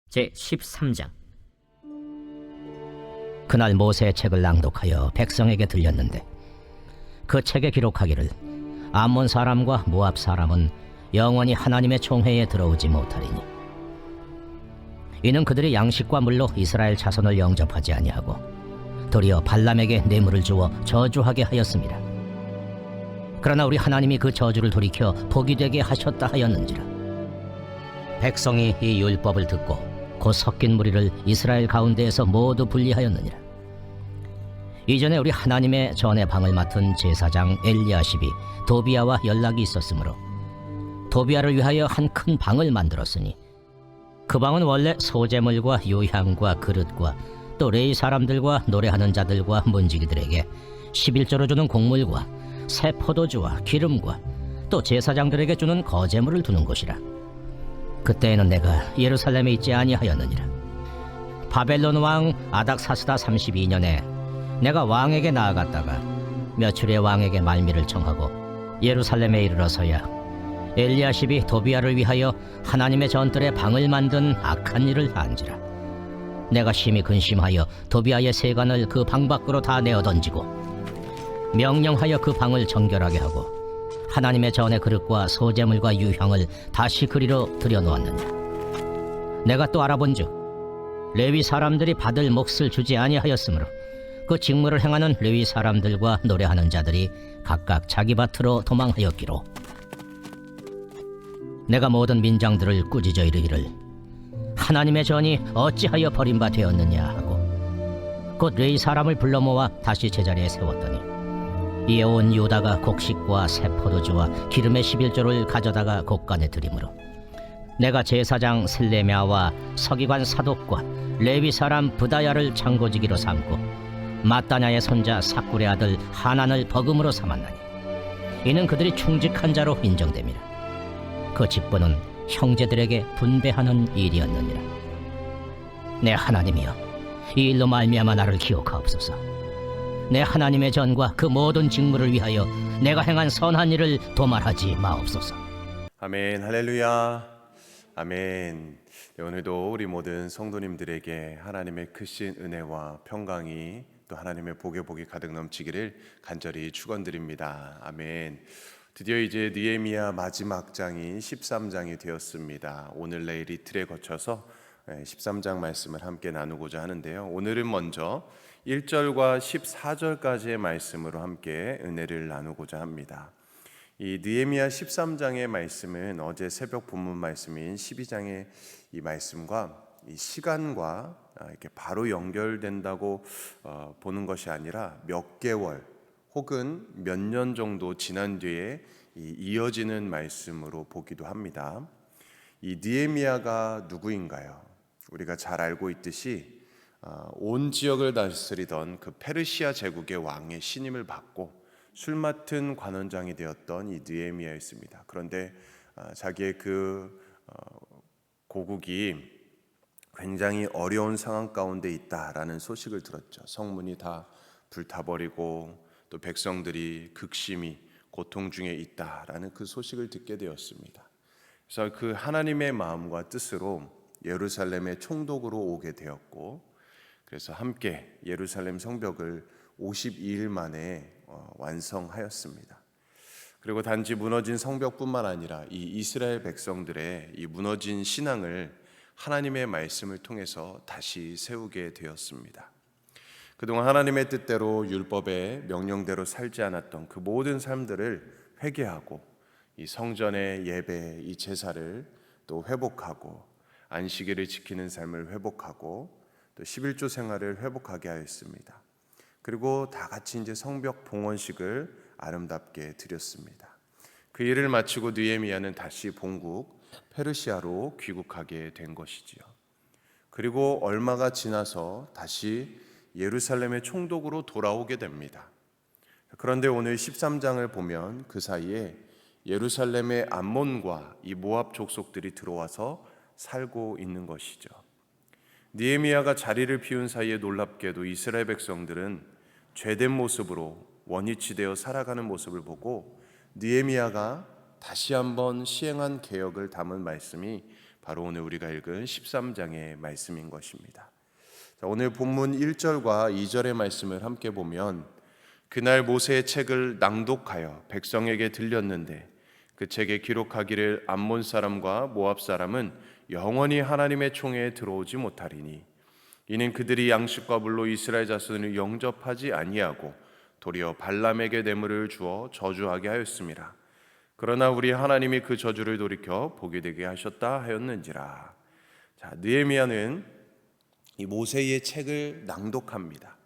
제13장. 그날 모세의 책을 낭독하여 백성에게 들렸는데 그 책에 기록하기를 암몬 사람과 모압 사람은 영원히 하나님의 총회에 들어오지 못하리니 이는 그들이 양식과 물로 이스라엘 자손을 영접하지 아니하고 도리어 발람에게 뇌물을 주어 저주하게 하였습니다. 그러나 우리 하나님이 그 저주를 돌이켜 복이 되게 하셨다 하였는지라. 백성이 이 율법을 듣고 곧 섞인 무리를 이스라엘 가운데에서 모두 분리하였느니라. 이전에 우리 하나님의 전의 방을 맡은 제사장 엘리야십이 도비아와 연락이 있었으므로 도비아를 위하여 한 큰 방을 만들었으니 그 방은 원래 소제물과 유향과 그릇과 또 레위 사람들과 노래하는 자들과 문지기들에게 11조로 주는 곡물과 새 포도주와 기름과 또 제사장들에게 주는 거제물을 두는 곳이라. 그때에는 내가 예루살렘에 있지 아니하였느니라. 바벨론 왕 아닥사스다 32년에 내가 왕에게 나아갔다가 며칠에 왕에게 말미를 청하고 예루살렘에 이르러서야 엘리야십이 도비아를 위하여 하나님의 전뜰에 방을 만든 악한 일을 한지라. 내가 심히 근심하여 도비아의 세간을 그 방 밖으로 다 내어 던지고 명령하여 그 방을 정결하게 하고 하나님의 전의 그릇과 소제물과 유향을 다시 그리로 들여놓았느니라. 내가 또 알아본즉 레위 사람들이 받을 몫을 주지 아니하였으므로 그 직무를 행하는 레위 사람들과 노래하는 자들이 각각 자기 밭으로 도망하였기로 내가 모든 민장들을 꾸짖어 이르기를 하나님의 전이 어찌하여 버림바 되었느냐 하고 곧 레위 사람을 불러 모아 다시 제자리에 세웠더니 이에 온 유다가 곡식과 새 포도주와 기름의 11조를 가져다가 곡간에 들이므로 내가 제사장 슬레미아와 서기관 사독과 레위 사람 부다야를 창고지기로 삼고 마따냐의 손자 삭굴의 아들 하난을 버금으로 삼았나니 이는 그들이 충직한 자로 인정됨이라. 그 직분은 형제들에게 분배하는 일이었느니라. 내 하나님이여, 이 일로 말미암아 나를 기억하옵소서. 내 하나님의 전과 그 모든 직무를 위하여 내가 행한 선한 일을 도말하지 마옵소서. 아멘. 할렐루야. 아멘. 네, 오늘도 우리 모든 성도님들에게 하나님의 크신 은혜와 평강이 또 하나님의 복이 가득 넘치기를 간절히 축원드립니다. 아멘. 드디어 이제 느헤미야 마지막 장이 13장이 되었습니다. 오늘 내일 이틀에 거쳐서 13장 말씀을 함께 나누고자 하는데요. 오늘은 먼저 1절과 14절까지의 말씀으로 함께 은혜를 나누고자 합니다. 이 느헤미야 13장의 말씀은 어제 새벽 본문 말씀인 12장의 이 말씀과 이 시간과 이렇게 바로 연결된다고 보는 것이 아니라 몇 개월 혹은 몇 년 정도 지난 뒤에 이어지는 말씀으로 보기도 합니다. 이 느헤미야가 누구인가요? 우리가 잘 알고 있듯이 온 지역을 다스리던 그 페르시아 제국의 왕의 신임을 받고 술 맡은 관원장이 되었던 이 느헤미야였습니다. 그런데 자기의 그 고국이 굉장히 어려운 상황 가운데 있다라는 소식을 들었죠. 성문이 다 불타버리고 또 백성들이 극심히 고통 중에 있다라는 그 소식을 듣게 되었습니다. 그래서 그 하나님의 마음과 뜻으로 예루살렘에 총독으로 오게 되었고, 그래서 함께 예루살렘 성벽을 52일 만에 완성하였습니다. 그리고 단지 무너진 성벽뿐만 아니라 이 이스라엘 백성들의 이 무너진 신앙을 하나님의 말씀을 통해서 다시 세우게 되었습니다. 그동안 하나님의 뜻대로 율법의 명령대로 살지 않았던 그 모든 삶들을 회개하고 이 성전의 예배, 이 제사를 또 회복하고 안식일을 지키는 삶을 회복하고 또 11조 생활을 회복하게 하였습니다. 그리고 다 같이 이제 성벽 봉헌식을 아름답게 드렸습니다. 그 일을 마치고 느헤미야는 다시 본국 페르시아로 귀국하게 된 것이지요. 그리고 얼마가 지나서 다시 예루살렘의 총독으로 돌아오게 됩니다. 그런데 오늘 13장을 보면 그 사이에 예루살렘의 암몬과 이 모압 족속들이 들어와서 살고 있는 것이죠. 느헤미야가 자리를 비운 사이에 놀랍게도 이스라엘 백성들은 죄된 모습으로 원위치되어 살아가는 모습을 보고 느헤미야가 다시 한번 시행한 개혁을 담은 말씀이 바로 오늘 우리가 읽은 13장의 말씀인 것입니다. 자, 오늘 본문 1절과 2절의 말씀을 함께 보면 그날 모세의 책을 낭독하여 백성에게 들렸는데 그 책에 기록하기를 암몬 사람과 모압 사람은 영원히 하나님의 총회에 들어오지 못하리니 이는 그들이 양식과 물로 이스라엘 자손을 영접하지 아니하고 도리어 발람에게 뇌물을 주어 저주하게 하였음이라. 그러나 우리 하나님이 그 저주를 돌이켜 복이 되게 하셨다 하였는지라. 자, 느헤미야는 이 모세의 책을 낭독합니다.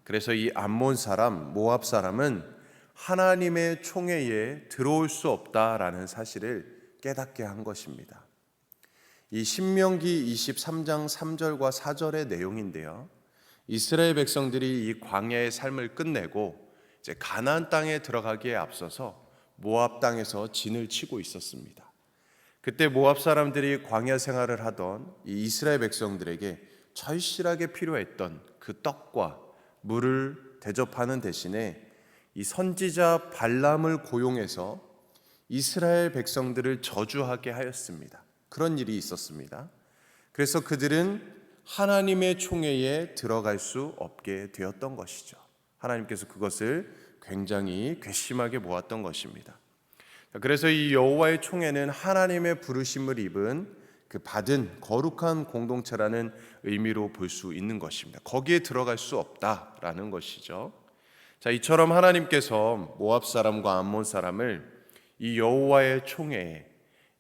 그래서 이 암몬 사람, 모압 사람은 하나님의 총회에 들어올 수 없다라는 사실을 깨닫게 한 것입니다. 이 신명기 23장 3절과 4절의 내용인데요. 이스라엘 백성들이 이 광야의 삶을 끝내고 이제 가나안 땅에 들어가기에 앞서서 모압 땅에서 진을 치고 있었습니다. 그때 모압 사람들이 광야 생활을 하던 이 이스라엘 백성들에게 절실하게 필요했던 그 떡과 물을 대접하는 대신에 이 선지자 발람을 고용해서 이스라엘 백성들을 저주하게 하였습니다. 그런 일이 있었습니다. 그래서 그들은 하나님의 총회에 들어갈 수 없게 되었던 것이죠. 하나님께서 그것을 굉장히 괘씸하게 보았던 것입니다. 그래서 이 여호와의 총회는 하나님의 부르심을 입은 그 받은 거룩한 공동체라는 의미로 볼 수 있는 것입니다. 거기에 들어갈 수 없다라는 것이죠. 자, 이처럼 하나님께서 모압 사람과 암몬 사람을 이 여호와의 총회에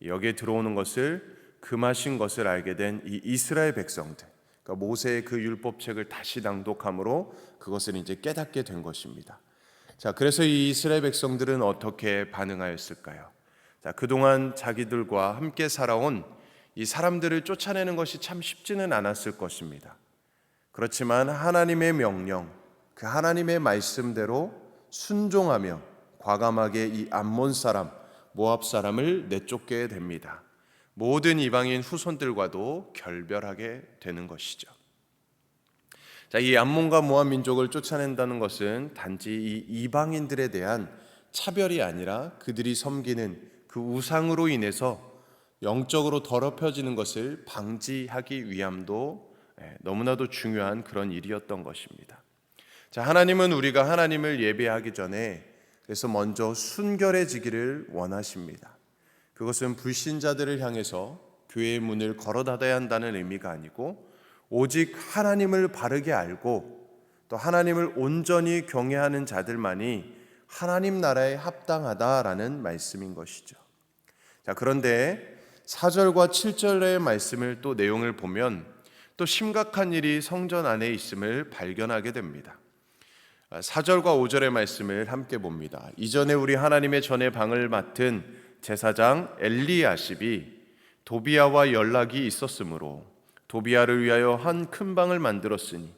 여기에 들어오는 것을 금하신 것을 알게 된 이 이스라엘 백성들, 그러니까 모세의 그 율법책을 다시 낭독함으로 그것을 이제 깨닫게 된 것입니다. 자, 그래서 이 이스라엘 백성들은 어떻게 반응하였을까요? 자, 그동안 자기들과 함께 살아온 이 사람들을 쫓아내는 것이 참 쉽지는 않았을 것입니다. 그렇지만 하나님의 명령, 그 하나님의 말씀대로 순종하며 과감하게 이 암몬 사람, 모압 사람을 내쫓게 됩니다. 모든 이방인 후손들과도 결별하게 되는 것이죠. 자, 이 암몬과 모압 민족을 쫓아낸다는 것은 단지 이 이방인들에 대한 차별이 아니라 그들이 섬기는 그 우상으로 인해서 영적으로 더럽혀지는 것을 방지하기 위함도 너무나도 중요한 그런 일이었던 것입니다. 자, 하나님은 우리가 하나님을 예배하기 전에 그래서 먼저 순결해지기를 원하십니다. 그것은 불신자들을 향해서 교회의 문을 걸어 닫아야 한다는 의미가 아니고 오직 하나님을 바르게 알고 또 하나님을 온전히 경외하는 자들만이 하나님 나라에 합당하다라는 말씀인 것이죠. 자, 그런데 4절과 7절의 말씀을 또 내용을 보면 또 심각한 일이 성전 안에 있음을 발견하게 됩니다. 4절과 5절의 말씀을 함께 봅니다. 이전에 우리 하나님의 전의 방을 맡은 제사장 엘리야십이 도비야와 연락이 있었으므로 도비야를 위하여 한 큰 방을 만들었으니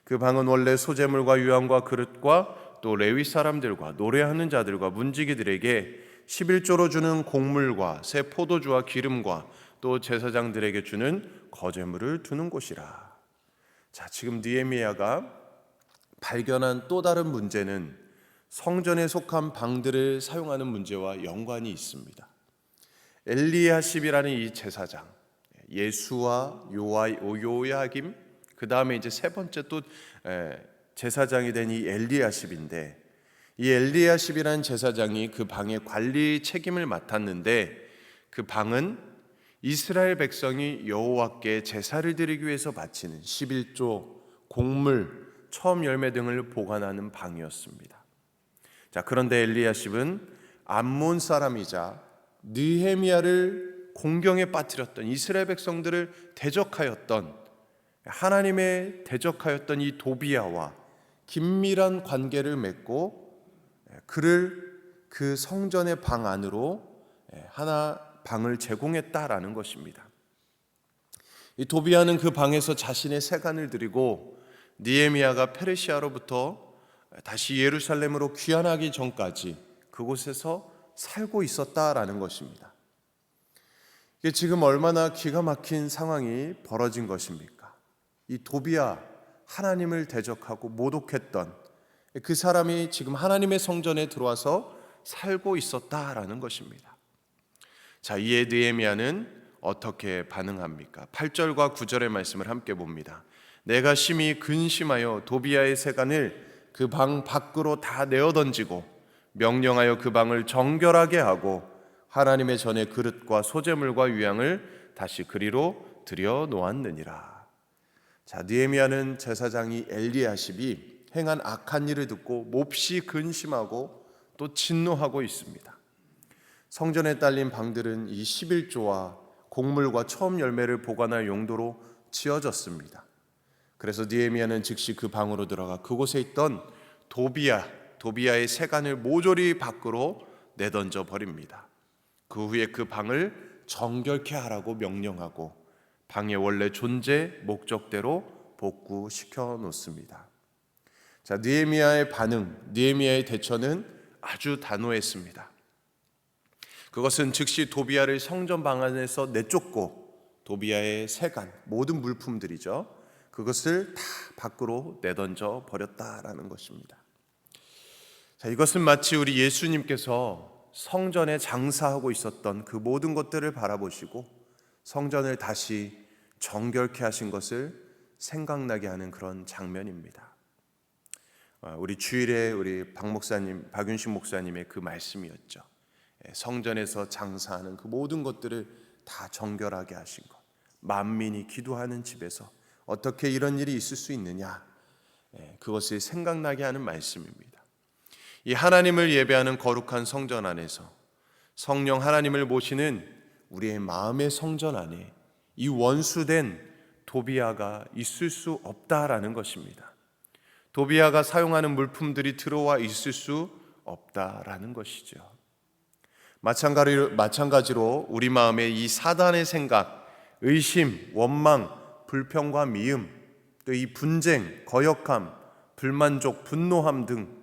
그 방은 원래 소재물과 유황과 그릇과 또 레위 사람들과 노래하는 자들과 문지기들에게 11조로 주는 곡물과 새 포도주와 기름과 또 제사장들에게 주는 거제물을 두는 곳이라. 자, 지금 느헤미야가 발견한 또 다른 문제는 성전에 속한 방들을 사용하는 문제와 연관이 있습니다. 엘리야십이라는 이 제사장, 예수와 요야김, 그 다음에 이제 세 번째 또 제사장이 된 이 엘리야십인데, 이 엘리야십이라는 제사장이 그 방의 관리 책임을 맡았는데 그 방은 이스라엘 백성이 여호와께 제사를 드리기 위해서 바치는 11조, 곡물, 처음 열매 등을 보관하는 방이었습니다. 자, 그런데 엘리야십은 암몬 사람이자 느헤미야를 공경에 빠뜨렸던 이스라엘 백성들을 대적하였던 하나님의 대적하였던 이 도비야와 긴밀한 관계를 맺고 그를 그 성전의 방 안으로 하나 방을 제공했다라는 것입니다. 이 도비야는 그 방에서 자신의 세간을 드리고 느헤미야가 페르시아로부터 다시 예루살렘으로 귀환하기 전까지 그곳에서 살고 있었다라는 것입니다. 이게 지금 얼마나 기가 막힌 상황이 벌어진 것입니까? 이 도비야, 하나님을 대적하고 모독했던 그 사람이 지금 하나님의 성전에 들어와서 살고 있었다라는 것입니다. 자, 이에 느헤미야는 어떻게 반응합니까? 8절과 9절의 말씀을 함께 봅니다. 내가 심히 근심하여 도비아의 세간을 그 방 밖으로 다 내어 던지고 명령하여 그 방을 정결하게 하고 하나님의 전에 그릇과 소제물과 유향을 다시 그리로 들여 놓았느니라. 자, 느헤미야는 제사장이 엘리야십이 행한 악한 일을 듣고 몹시 근심하고 또 진노하고 있습니다. 성전에 딸린 방들은 이 11조와 곡물과 처음 열매를 보관할 용도로 지어졌습니다. 그래서 느헤미야는 즉시 그 방으로 들어가 그곳에 있던 도비아의 세간을 모조리 밖으로 내던져 버립니다. 그 후에 그 방을 정결케 하라고 명령하고 방의 원래 존재 목적대로 복구시켜 놓습니다. 자, 느헤미야의 반응, 느헤미야의 대처는 아주 단호했습니다. 그것은 즉시 도비아를 성전 방 안에서 내쫓고 도비아의 세간, 모든 물품들이죠, 그것을 다 밖으로 내던져 버렸다라는 것입니다. 자, 이것은 마치 우리 예수님께서 성전에 장사하고 있었던 그 모든 것들을 바라보시고 성전을 다시 정결케 하신 것을 생각나게 하는 그런 장면입니다. 우리 주일에 우리 박윤식 목사님의 그 말씀이었죠. 성전에서 장사하는 그 모든 것들을 다 정결하게 하신 것, 만민이 기도하는 집에서 어떻게 이런 일이 있을 수 있느냐, 그것을 생각나게 하는 말씀입니다. 이 하나님을 예배하는 거룩한 성전 안에서 성령 하나님을 모시는 우리의 마음의 성전 안에 이 원수된 도비아가 있을 수 없다라는 것입니다. 도비아가 사용하는 물품들이 들어와 있을 수 없다라는 것이죠. 마찬가지로 우리 마음에 이 사단의 생각, 의심, 원망, 불평과 미움, 또 이 분쟁, 거역함, 불만족, 분노함 등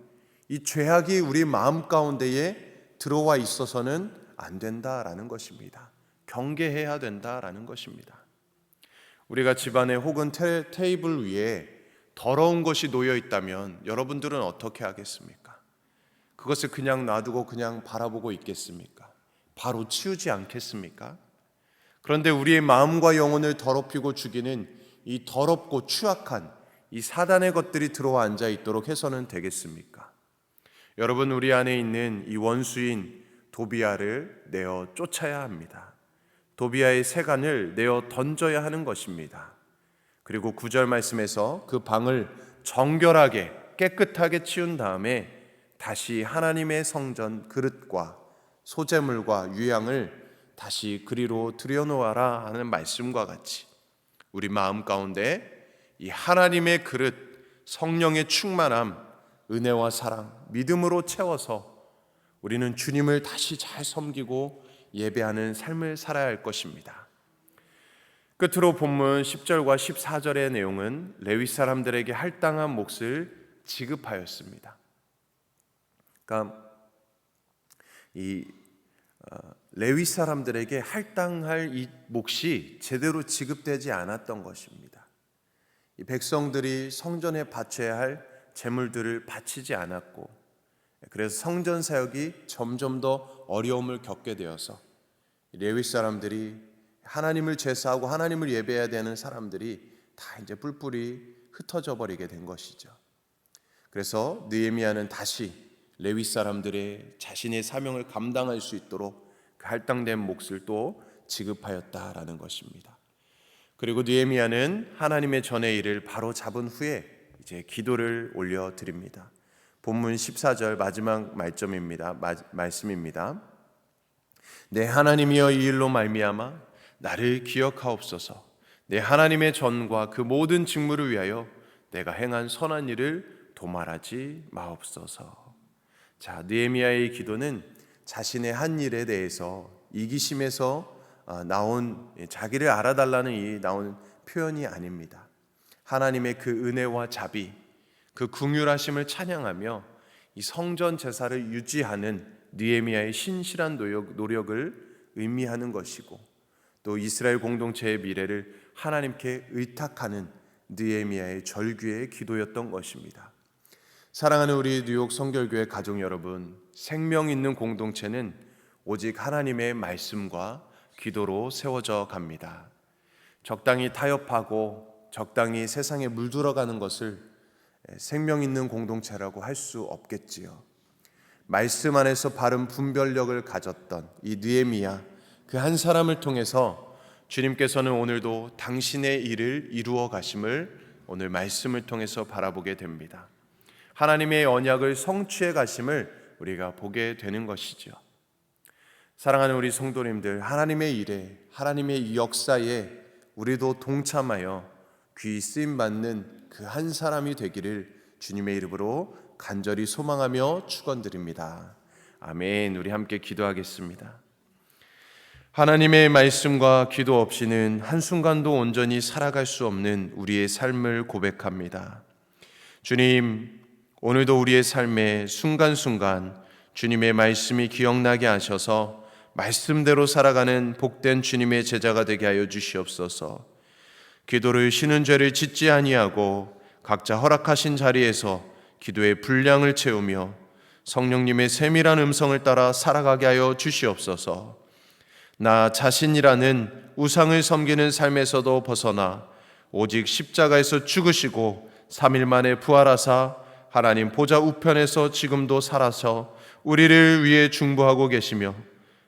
이 죄악이 우리 마음 가운데에 들어와 있어서는 안 된다라는 것입니다. 경계해야 된다라는 것입니다. 우리가 집안에 혹은 테이블 위에 더러운 것이 놓여 있다면 여러분들은 어떻게 하겠습니까? 그것을 그냥 놔두고 그냥 바라보고 있겠습니까? 바로 치우지 않겠습니까? 그런데 우리의 마음과 영혼을 더럽히고 죽이는 이 더럽고 추악한 이 사단의 것들이 들어와 앉아 있도록 해서는 되겠습니까? 여러분, 우리 안에 있는 이 원수인 도비아를 내어 쫓아야 합니다. 도비아의 세간을 내어 던져야 하는 것입니다. 그리고 9절 말씀에서 그 방을 정결하게 깨끗하게 치운 다음에 다시 하나님의 성전 그릇과 소제물과 유향을 다시 그리로 들여놓아라 하는 말씀과 같이 우리 마음 가운데 이 하나님의 그릇, 성령의 충만함, 은혜와 사랑, 믿음으로 채워서 우리는 주님을 다시 잘 섬기고 예배하는 삶을 살아야 할 것입니다. 끝으로 본문 10절과 14절의 내용은 레위 사람들에게 할당한 몫을 지급하였습니다. 그러니까 이 레위 사람들에게 할당할 이 몫이 제대로 지급되지 않았던 것입니다. 이 백성들이 성전에 바쳐야 할 제물들을 바치지 않았고, 그래서 성전 사역이 점점 더 어려움을 겪게 되어서 레위 사람들이 하나님을 제사하고 하나님을 예배해야 되는 사람들이 다 이제 뿔뿔이 흩어져 버리게 된 것이죠. 그래서 느헤미야는 다시 레위 사람들의 자신의 사명을 감당할 수 있도록 그 할당된 몫을 또 지급하였다라는 것입니다. 그리고 느헤미야는 하나님의 전의 일을 바로 잡은 후에 이제 기도를 올려 드립니다. 본문 14절 마지막 말씀입니다. 내 하나님이여, 이 일로 말미암아 나를 기억하옵소서. 내 하나님의 전과 그 모든 직무를 위하여 내가 행한 선한 일을 도말하지 마옵소서. 자, 느헤미야의 기도는 자신의 한 일에 대해서 이기심에서 나온, 자기를 알아달라는 나온 표현이 아닙니다. 하나님의 그 은혜와 자비, 그 긍휼하심을 찬양하며 이 성전 제사를 유지하는 느헤미야의 신실한 노력을 의미하는 것이고, 또 이스라엘 공동체의 미래를 하나님께 의탁하는 느헤미야의 절규의 기도였던 것입니다. 사랑하는 우리 뉴욕 성결교회 가족 여러분, 생명 있는 공동체는 오직 하나님의 말씀과 기도로 세워져 갑니다. 적당히 타협하고 적당히 세상에 물들어가는 것을 생명 있는 공동체라고 할 수 없겠지요. 말씀 안에서 바른 분별력을 가졌던 이 느헤미야, 그 한 사람을 통해서 주님께서는 오늘도 당신의 일을 이루어 가심을 오늘 말씀을 통해서 바라보게 됩니다. 하나님의 언약을 성취해 가심을 우리가 보게 되는 것이죠. 사랑하는 우리 성도님들, 하나님의 일에, 하나님의 이 역사에 우리도 동참하여 귀 쓰임 받는 그 한 사람이 되기를 주님의 이름으로 간절히 소망하며 축원드립니다. 아멘. 우리 함께 기도하겠습니다. 하나님의 말씀과 기도 없이는 한순간도 온전히 살아갈 수 없는 우리의 삶을 고백합니다. 주님, 오늘도 우리의 삶에 순간순간 주님의 말씀이 기억나게 하셔서 말씀대로 살아가는 복된 주님의 제자가 되게 하여 주시옵소서. 기도를 쉬는 죄를 짓지 아니하고 각자 허락하신 자리에서 기도의 분량을 채우며 성령님의 세밀한 음성을 따라 살아가게 하여 주시옵소서. 나 자신이라는 우상을 섬기는 삶에서도 벗어나 오직 십자가에서 죽으시고 3일 만에 부활하사 하나님 보좌 우편에서 지금도 살아서 우리를 위해 중보하고 계시며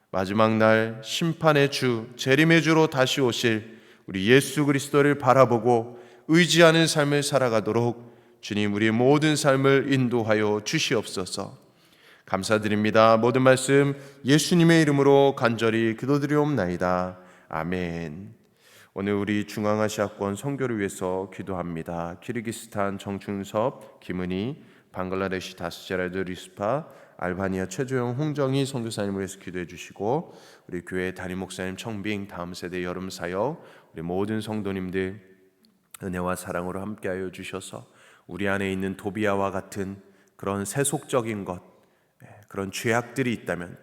마지막 날 심판의 주, 재림의 주로 다시 오실 우리 예수 그리스도를 바라보고 의지하는 삶을 살아가도록 주님 우리의 모든 삶을 인도하여 주시옵소서. 감사드립니다. 모든 말씀 예수님의 이름으로 간절히 기도드리옵나이다. 아멘. 오늘 우리 중앙아시아권 선교를 위해서 기도합니다. 키르기스탄 정충섭, 김은희, 방글라데시 다스제라드 리스파, 알바니아 최조영, 홍정희 선교사님을 위해서 기도해 주시고, 우리 교회 담임 목사님 청빙, 다음 세대 여름 사역, 우리 모든 성도님들 은혜와 사랑으로 함께하여 주셔서 우리 안에 있는 도비아와 같은 그런 세속적인 것, 그런 죄악들이 있다면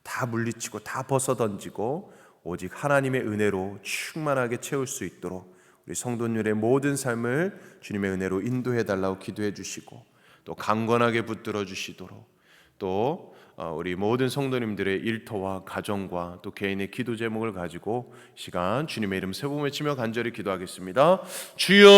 다 물리치고 다 벗어던지고 오직 하나님의 은혜로 충만하게 채울 수 있도록 우리 성도님의 모든 삶을 주님의 은혜로 인도해 달라고 기도해 주시고, 또 강건하게 붙들어 주시도록, 또 우리 모든 성도님들의 일터와 가정과 또 개인의 기도 제목을 가지고 시간 주님의 이름 세 번 외치며 간절히 기도하겠습니다. 주여